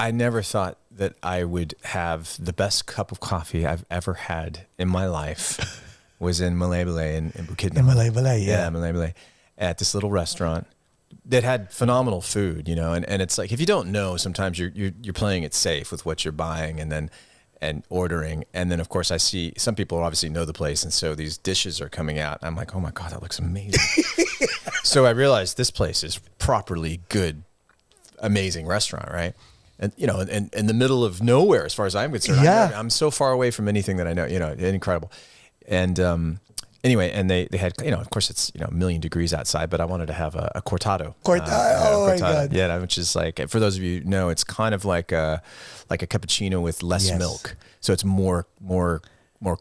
I never thought that I would have the best cup of coffee I've ever had in my life was in Malaybalay in Bukidnon. In Malaybalay, Yeah, Malaybalay. At this little restaurant that had phenomenal food, you know, and it's like, if you don't know, sometimes you're playing it safe with what you're buying and ordering. And then of course I see some people obviously know the place. And so these dishes are coming out. I'm like, oh my God, that looks amazing. So I realized this place is properly good, amazing restaurant, right? And, you know, in the middle of nowhere, as far as I'm concerned. Yeah. I'm so far away from anything that I know, you know, incredible. And anyway, and they had, you know, of course it's, you know, 1,000,000 degrees outside, but I wanted to have a cortado. Oh my God. Yeah, which is like, for those of you who know, it's kind of like a cappuccino with less milk. So it's more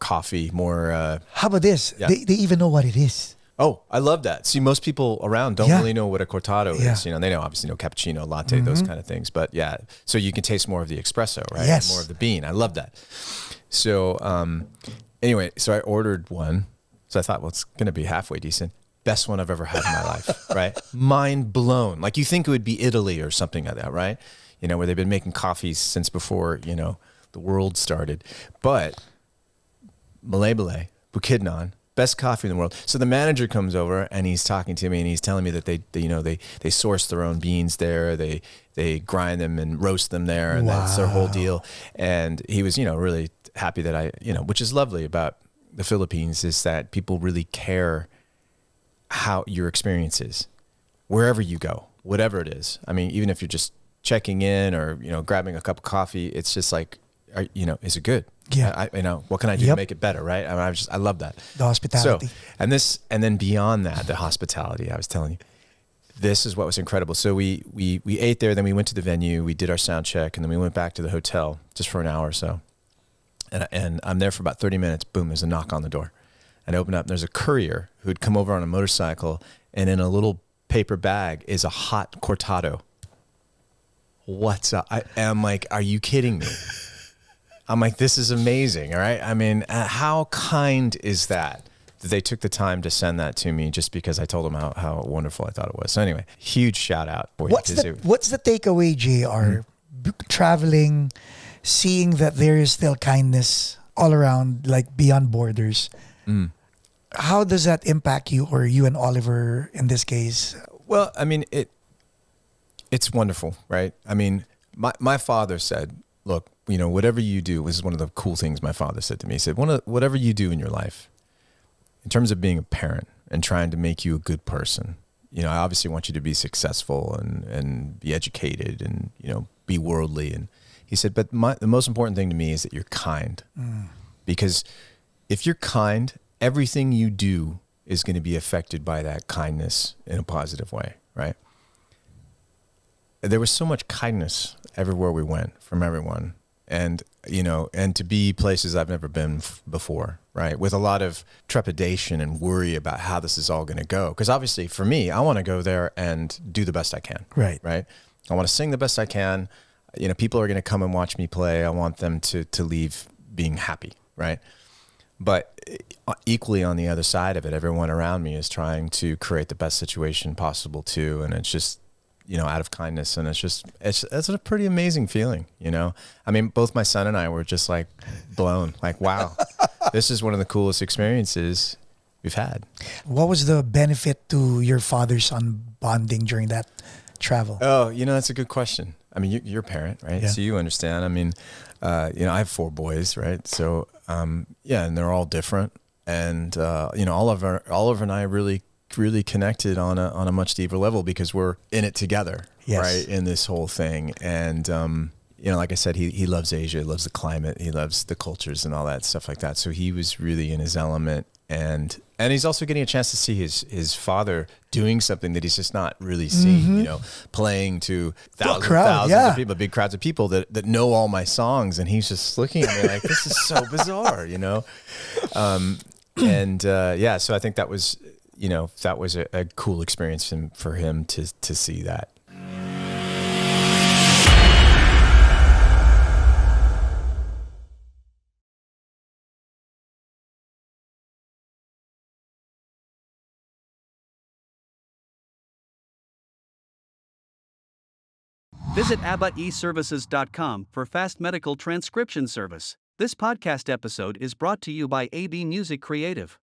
coffee, more. How about this? Yeah. They even know what it is. Oh, I love that. See, most people around don't really know what a cortado is. You know, they know obviously know cappuccino, latte, those kind of things. But yeah, so you can taste more of the espresso, right? Yes. More of the bean. I love that. So anyway, so I ordered one. So I thought, well, it's going to be halfway decent. Best one I've ever had in my life, right? Mind blown. Like you think it would be Italy or something like that, right? You know, where they've been making coffees since before, you know, the world started. But Malaybalay, Bukidnon, best coffee in the world. So the manager comes over and he's talking to me and he's telling me that they source their own beans there. They grind them and roast them there, and that's their whole deal. And he was, you know, really happy that I, you know, which is lovely about the Philippines, is that people really care how your experience is wherever you go, whatever it is. I mean, even if you're just checking in or, you know, grabbing a cup of coffee, it's just like, you know, is it good? Yeah. You know, what can I do to make it better, right? I mean, I love that. The hospitality. So, and then beyond that, the hospitality, I was telling you, this is what was incredible. So we ate there, then we went to the venue, we did our sound check, and then we went back to the hotel just for an hour or so. And I'm there for about 30 minutes. Boom, there's a knock on the door. And I open up, and there's a courier who'd come over on a motorcycle, and in a little paper bag is a hot cortado. What's up? I'm like, are you kidding me? I'm like, this is amazing, all right? I mean, how kind is that they took the time to send that to me just because I told them how wonderful I thought it was. So anyway, huge shout out. What's the takeaway, JR? Traveling, seeing that there is still kindness all around, like beyond borders. How does that impact you, or you and Oliver in this case? Well, I mean, it's wonderful, right? I mean, my father said, look, you know, whatever you do, this is one of the cool things my father said to me. He said, whatever you do in your life, in terms of being a parent and trying to make you a good person, you know, I obviously want you to be successful and be educated and, you know, be worldly. And he said, but the most important thing to me is that you're kind. Because if you're kind, everything you do is going to be affected by that kindness in a positive way, right? There was so much kindness everywhere we went from everyone. And, you know, and to be places I've never been before, right? With a lot of trepidation and worry about how this is all going to go. Because obviously for me, I want to go there and do the best I can. Right. Right. I want to sing the best I can. You know, people are going to come and watch me play. I want them to leave being happy. Right. But equally on the other side of it, everyone around me is trying to create the best situation possible too. And it's just, you know, out of kindness. And it's a pretty amazing feeling, you know? I mean, both my son and I were just like blown, like, wow, this is one of the coolest experiences we've had. What was the benefit to your father-son bonding during that travel? Oh, you know, that's a good question. I mean, you're a parent, right? Yeah. So you understand. I mean, you know, I have 4 boys, right? So, yeah, and they're all different. And, you know, Oliver and I really connected on a much deeper level because we're in it together, right? In this whole thing. And, you know, like I said, he loves Asia, loves the climate, he loves the cultures and all that stuff like that. So he was really in his element. And he's also getting a chance to see his father doing something that he's just not really seen, you know, playing to thousands of people, big crowds of people that know all my songs. And he's just looking at me like, this is so bizarre, you know? Yeah, so I think that was, you know, that was a cool experience for him to see that. Visit abaeservices.com for fast medical transcription service. This podcast episode is brought to you by AB Music Creative.